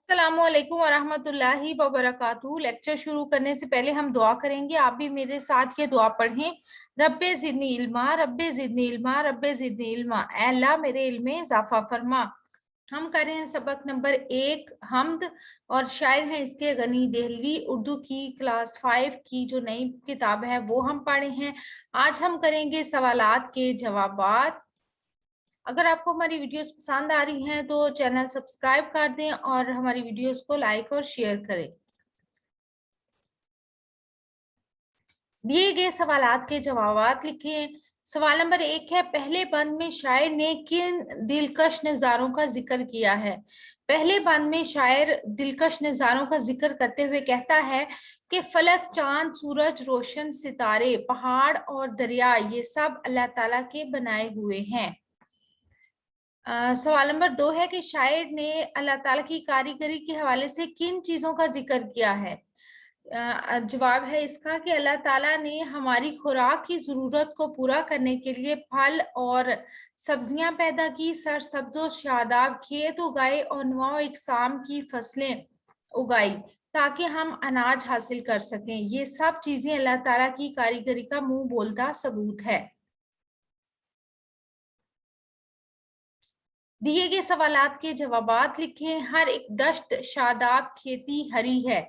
अस्सलामुअलैकुम वरहमतुल्लाहि वबरकातुहू। लेक्चर शुरू करने से पहले हम दुआ करेंगे। आप भी मेरे साथ ये दुआ पढ़ें। रब्बे ज़िदनी इल्मा, रब्बे ज़िदनी इल्मा, रब्बे ज़िदनी इल्मा। ऐ अल्लाह मेरे इल्म में इजाफा फरमा। हम कर रहे हैं सबक नंबर 1 हमद, और शायर हैं इसके गनी देहलवी। उर्दू की क्लास 5 की जो नई किताब है वो हम पढ़े हैं। आज हम करेंगे सवालात के जवाबात। अगर आपको हमारी वीडियोस पसंद आ रही हैं तो चैनल सब्सक्राइब कर दें और हमारी वीडियोस को लाइक और शेयर करें। दिए गए सवालात के जवाबात लिखें। सवाल नंबर 1 है, पहले बंद में शायर ने किन दिलकश नज़ारों का जिक्र किया है। पहले बंद में शायर दिलकश नज़ारों का जिक्र करते हुए कहता है कि फलक, चांद, सूरज, रोशन सितारे, पहाड़ और दरिया ये सब अल्लाह ताला के बनाए हुए हैं। सवाल नंबर 2 है कि शायर ने अल्लाह ताला की कारीगरी के हवाले से किन चीजों का जिक्र किया है। जवाब है इसका कि अल्लाह ताला ने हमारी खुराक की जरूरत को पूरा करने के लिए फल और सब्जियां पैदा की, सरसब्जो शादाब खेत उगाए और नौ इकसाम की फसलें उगाई ताकि हम अनाज हासिल कर सकें। ये सब चीजें अल्लाह ताला की कारीगरी का मुंह बोलता सबूत है। दिए गए सवालात के जवाबात लिखें। हर एक दश्त शादाब खेती हरी है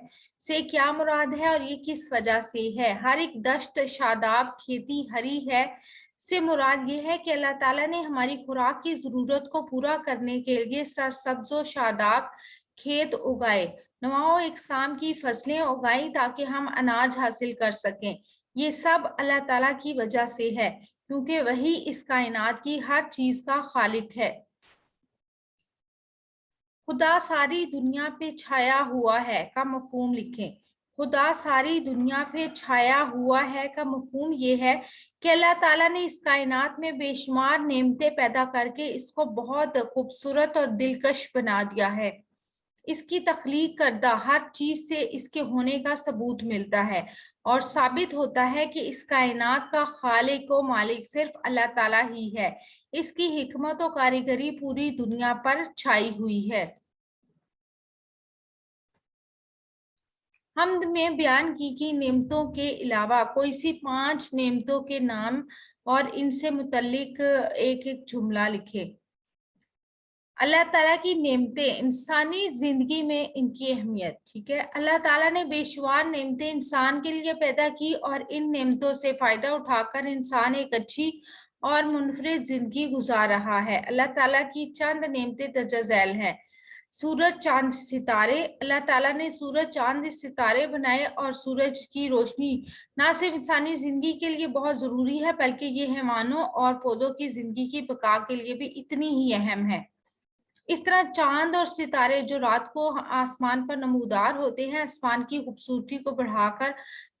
से क्या मुराद है और ये किस वजह से है। हर एक दश्त शादाब खेती हरी है से मुराद ये है कि अल्लाह ताला ने हमारी खुराक की जरूरत को पूरा करने के लिए सरसब्जो शादाब खेत उगाए, नवाओ इकसाम की फसलें उगाई ताकि हम अनाज हासिल कर सकें। ये सब अल्लाह ताला की वजह से है, क्योंकि वही इस कायनात की हर चीज का खालिक है। खुदा सारी दुनिया पे छाया हुआ है का मफहूम लिखें। खुदा सारी दुनिया पे छाया हुआ है का मफहूम ये है कि अल्लाह ताला ने इस कायनात में बेशुमार नेमतें पैदा करके इसको बहुत खूबसूरत और दिलकश बना दिया है। इसकी तख्लीक करदा हर चीज से इसके होने का सबूत मिलता है और साबित होता है कि इस कायनात का खालिक व मालिक सिर्फ अल्लाह ताला ही है। इसकी हिकमत और कारीगरी पूरी दुनिया पर छाई हुई है। हम्द में बयान की नेमतों के अलावा कोई सी 5 नेमतों के नाम और इनसे मुतल्लिक एक एक जुमला लिखे। अल्लाह ताला की नेमतें, इंसानी जिंदगी में इनकी अहमियत। ठीक है, अल्लाह ताला ने बेशुमार नेमतें इंसान के लिए पैदा की और इन नेमतों से फायदा उठाकर इंसान एक अच्छी और मुनफरिद जिंदगी गुजार रहा है। अल्लाह ताला की चंद नेमतें दर्ज झैल हैं। सूरज, चांद, सितारे। अल्लाह ताला ने सूरज, चांद, सितारे बनाए और सूरज की रोशनी ना सिर्फ इंसानी जिंदगी के लिए बहुत जरूरी है बल्कि ये हैवानों और पौधों की जिंदगी की बका के लिए भी इतनी ही अहम है। इस तरह चांद और सितारे जो रात को आसमान पर नमूदार होते हैं, आसमान की खूबसूरती को बढ़ाकर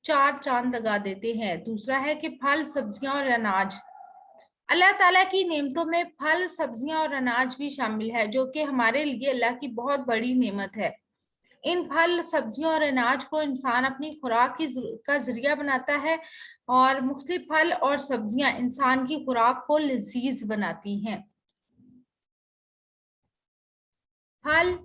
4 चांद लगा देते हैं। दूसरा है कि फल, सब्जियां और अनाज। अल्लाह ताला की नेमतों में फल, सब्जियां और अनाज भी शामिल है, जो कि हमारे लिए अल्लाह की बहुत बड़ी नेमत है। इन फल, सब्जियों और अनाज को इंसान अपनी खुराक का जरिया बनाता है और मुख्तलिफ फल और सब्जियां इंसान की खुराक को लजीज बनाती हैं। फल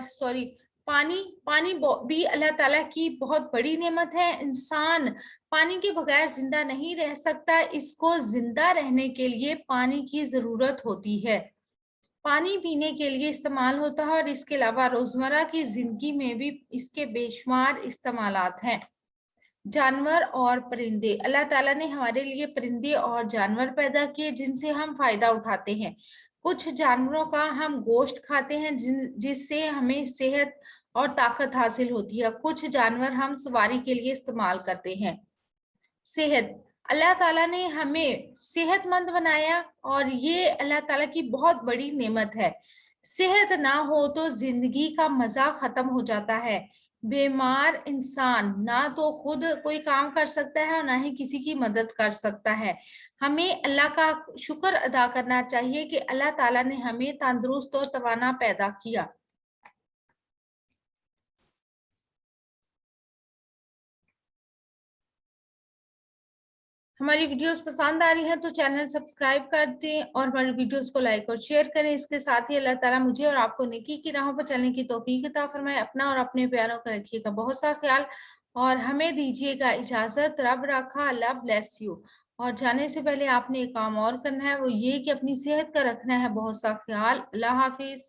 सॉरी पानी पानी भी अल्लाह ताला की बहुत बड़ी नेमत है। इंसान पानी के बगैर जिंदा नहीं रह सकता। इसको जिंदा रहने के लिए पानी की जरूरत होती है। पानी पीने के लिए इस्तेमाल होता है और इसके अलावा रोजमर्रा की जिंदगी में भी इसके बेशुमार इस्तेमालात हैं। जानवर और परिंदे। अल्लाह ताला ने हमारे लिए परिंदे और जानवर पैदा किए जिनसे हम फायदा उठाते हैं। कुछ जानवरों का हम गोश्त खाते हैं जिससे हमें सेहत और ताकत हासिल होती है। कुछ जानवर हम सवारी के लिए इस्तेमाल करते हैं। सेहत। अल्लाह ताला ने हमें सेहतमंद बनाया और ये अल्लाह ताला की बहुत बड़ी नेमत है। सेहत ना हो तो जिंदगी का मजा खत्म हो जाता है। बीमार इंसान ना तो खुद कोई काम कर सकता है और ना ही किसी की मदद कर सकता है। हमें अल्लाह का शुक्र अदा करना चाहिए कि अल्लाह ताला ने हमें तंदुरुस्त और तवाना पैदा किया। हमारी वीडियोस पसंद आ रही हैं तो चैनल सब्सक्राइब कर दें और हमारी वीडियोस को लाइक और शेयर करें। इसके साथ ही अल्लाह ताला मुझे और आपको नेकी की राहों पर चलने की तौफीक अता फरमाए। अपना और अपने प्यारों का रखिएगा बहुत सा ख्याल और हमें दीजिएगा इजाजत। रब रखा, अल्लाह ब्लेस यू। और जाने से पहले आपने एक काम और करना है, वो ये कि अपनी सेहत का रखना है बहुत सा ख्याल। अल्लाह हाफिज।